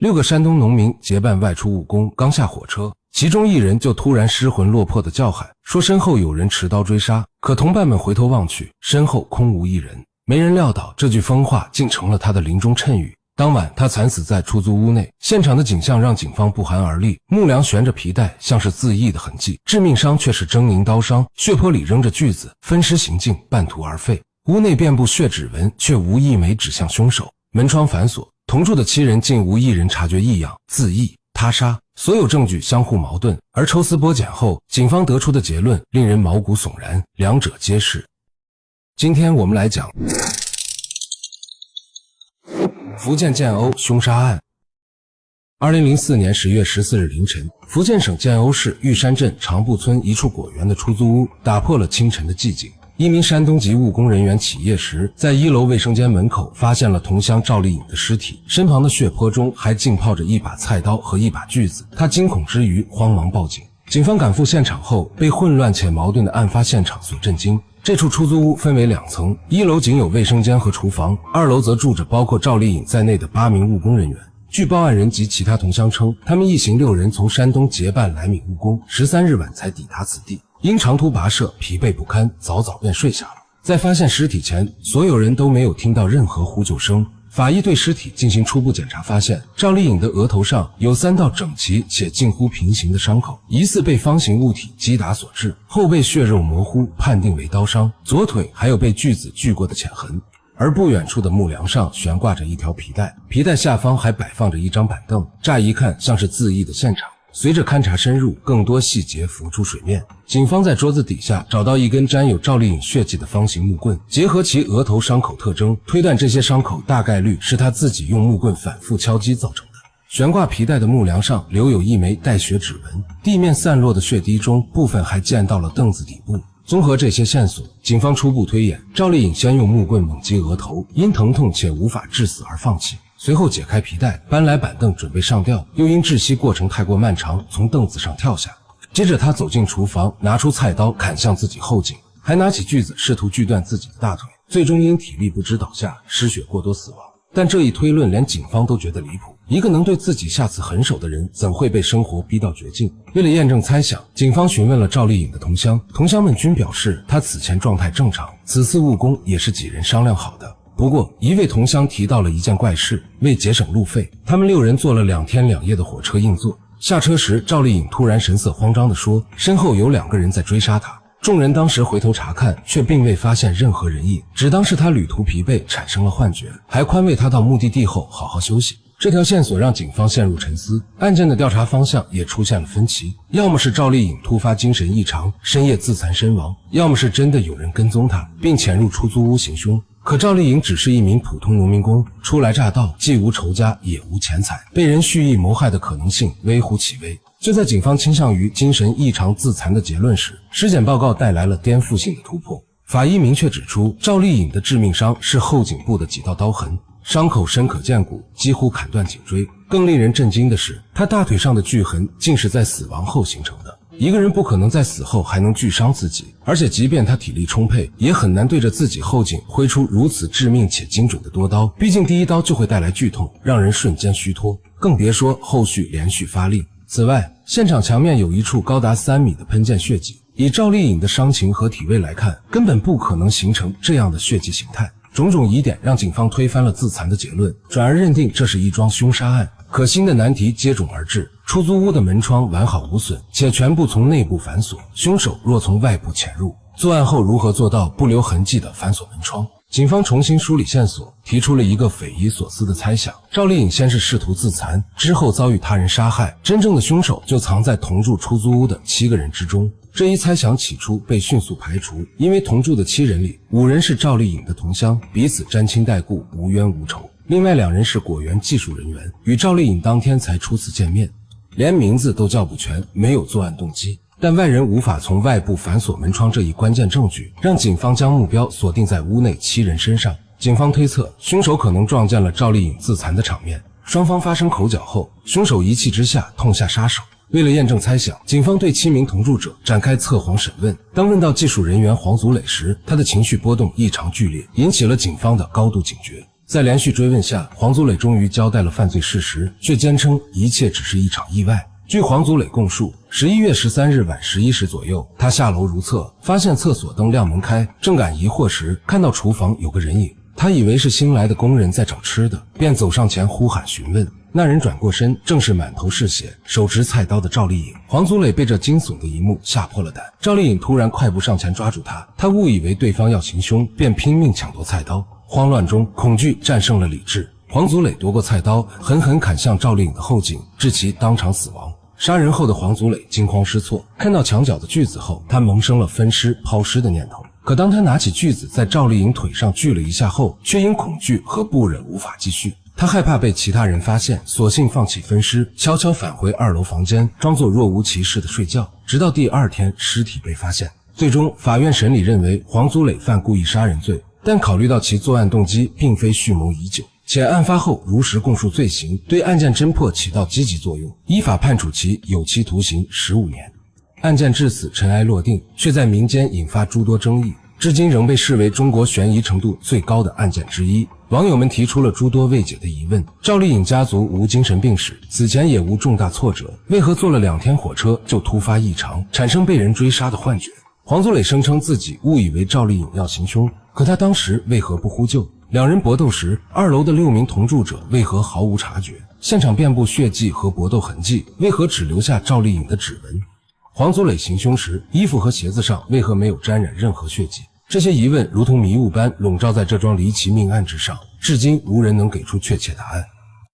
6個山東農民結伴外出務工，剛下火車，其中一人就突然失魂落魄地叫喊，說身後有人持刀追殺，可同伴們回頭望去，身後空無一人。沒人料到這句瘋話竟成了他的臨終讖語。當晚他慘死在出租屋內，現場的景象讓警方不寒而栗，木梁懸着皮帶，像是自縊的痕迹，致命傷却是狰狞刀傷，血泊裡扔着锯子，分尸行径，半途而廢。屋內遍布血指紋，卻無一枚指向兇手。門窗反鎖，同住的7人竟無一人察覺異樣，自縊、他殺，所有證據相互矛盾，而抽絲剝繭後，警方得出的結論令人毛骨悚然，兩者皆是。今天我們來講福建建瓯兇殺案。2004年10月14日凌晨，福建省建瓯市玉山鎮長埠村一處果園的出租屋打破了清晨的寂靜。一名山東籍務工人員起夜時，在1樓衛生間門口發現了同鄉趙麗穎的屍體，身旁的血泊中還浸泡着一把菜刀和一把锯子。他驚恐之餘慌忙報警。警方趕赴現場後，被混亂且矛盾的案發現場所震驚。这處出租屋分為2層，1樓僅有衛生間和廚房，2樓則住着包括趙麗穎在內的8名務工人員。據報案人及其他同鄉稱，他們一行6人從山東結伴來閩務工，13日晚才抵達此地。因長途跋涉，疲憊不堪，早早便睡下了。在發現屍體前，所有人都沒有聽到任何呼救聲。法醫對屍體進行初步檢查，發現趙麗穎的額頭上有3道整齊且近乎平行的傷口，疑似被方形物體擊打所致，後背血肉模糊，判定為刀傷，左腿還有被鋸子鋸過的淺痕。而不遠處的木梁上懸掛着一條皮帶，皮帶下方還擺放着一張板凳，乍一看像是自縊的現場。隨着勘查深入，更多細節浮出水面。警方在桌子底下找到一根沾有趙麗穎血跡的方形木棍，結合其額頭傷口特徵，推斷這些傷口大概率是他自己用木棍反覆敲擊造成的。懸掛皮帶的木梁上留有一枚帶血指紋，地面散落的血滴中部分還濺到了凳子底部。綜合这些線索，警方初步推演，趙麗穎先用木棍猛擊額頭，因疼痛且無法致死而放棄。隨後解開皮帶，搬來板凳準備上吊，又因窒息過程太過漫長，從凳子上跳下。接着他走進廚房，拿出菜刀砍向自己後頸，還拿起锯子試圖鋸斷自己的大腿，最終因體力不支倒下，失血過多死亡。但這一推論連警方都覺得離譜，一個能對自己下此狠手的人，怎會被生活逼到絕境？為了驗證猜想，警方詢問了趙麗穎的同鄉，同鄉們均表示她此前狀態正常，此次務工也是幾人商量好的。不過一位同鄉提到了一件怪事，為節省路費，他們6人坐了2天2夜的火車硬座。下車時，趙麗穎突然神色慌張地說，身後有2個人在追殺她。眾人當時回頭查看，卻並未發現任何人影，只當是她旅途疲憊產生了幻覺，還寬慰她到目的地後好好休息。這條線索讓警方陷入沉思，案件的調查方向也出現了分歧，要麼是趙麗穎突發精神異常，深夜自殘身亡，要麼是真的有人跟蹤她，並潛入出租屋行兇。可趙麗穎只是一名普通農民工，初來乍到，既無仇家也無錢財，被人蓄意謀害的可能性微乎其微。就在警方傾向於精神異常自殘的結論時，屍檢報告帶來了顛覆性的突破。法醫明確指出，趙麗穎的致命傷是後頸部的幾道刀痕，傷口深可見骨，幾乎砍斷頸椎。更令人震驚的是，她大腿上的鋸痕竟是在死亡後形成的。一個人不可能在死後還能鋸傷自己，而且即便他體力充沛，也很難对着自己後頸揮出如此致命且精準的多刀，畢竟第一刀就會帶來劇痛，讓人瞬間虛脫，更別說後續連續發力。此外，現場牆面有一處高達3米的噴濺血跡，以趙麗穎的傷情和體位來看，根本不可能形成這樣的血跡形態。種種疑點讓警方推翻了自殘的結論，轉而認定這是一樁兇殺案。可新的難題接踵而至，出租屋的門窗完好無損，且全部從內部反鎖，兇手若從外部潛入，作案後如何做到不留痕跡的反鎖門窗？警方重新梳理線索，提出了一個匪夷所思的猜想：趙麗穎先是試圖自殘，之後遭遇他人殺害，真正的兇手就藏在同住出租屋的7個人之中。這一猜想起初被迅速排除，因為同住的7人裡，5人是趙麗穎的同鄉，彼此沾親帶故，無冤無仇。另外2人是果園技術人員，與趙麗穎當天才初次見面，連名字都叫不全，沒有作案動機。但外人無法從外部反鎖門窗這一關鍵證據，讓警方將目標鎖定在屋內7人身上。警方推測，兇手可能撞見了趙麗穎自殘的場面，雙方發生口角後，兇手一氣之下痛下殺手。為了驗證猜想，警方對7名同住者展開測謊審問。當問到技術人員黃祖磊時，他的情緒波動異常劇烈，引起了警方的高度警覺。在連續追問下，黃祖磊終於交代了犯罪事實，卻堅稱一切只是一場意外。據黃祖磊供述，11月13日晚11時左右，他下樓如廁，發現廁所燈亮門開，正感疑惑時，看到廚房有個人影，他以為是新來的工人在找吃的，便走上前呼喊詢問。那人轉過身，正是滿頭是血、手持菜刀的趙麗穎。黃祖磊被這驚悚的一幕嚇破了膽。趙麗穎突然快步上前抓住他，他誤以為對方要行兇，便拼命搶奪菜刀。慌亂中，恐懼戰勝了理智。黃祖磊奪過菜刀，狠狠砍向趙麗穎的後頸，致其當場死亡。殺人後的黃祖磊驚慌失措，看到牆角的鋸子後，他萌生了分尸拋屍的念頭。可當他拿起鋸子在趙麗穎腿上鋸了一下後，卻因恐懼和不忍無法繼續。他害怕被其他人發現，索性放棄分尸，悄悄返回2樓房間，裝作若無其事的睡覺，直到第2天屍體被發现。最終，法院审理認為黃祖磊犯故意殺人罪，但考慮到其作案動機並非蓄謀已久，且案發後如實供述罪行，對案件偵破起到積極作用，依法判處其有期徒刑15年。案件至此塵埃落定，卻在民間引發諸多爭議，至今仍被視為中國懸疑程度最高的案件之一。網友們提出了諸多未解的疑問：趙麗穎家族無精神病史，此前也無重大挫折，為何坐了2天火車就突發異常，產生被人追殺的幻覺？黃祖磊聲稱自己誤以為趙麗穎要行兇，可他當時為何不呼救？兩人搏鬥時，2樓的6名同住者為何毫無察覺？現場遍布血跡和搏鬥痕跡，為何只留下趙麗穎的指紋？黃祖磊行兇時，衣服和鞋子上為何沒有沾染任何血跡？這些疑問如同迷霧般籠罩在這樁離奇命案之上，至今無人能給出確切答案。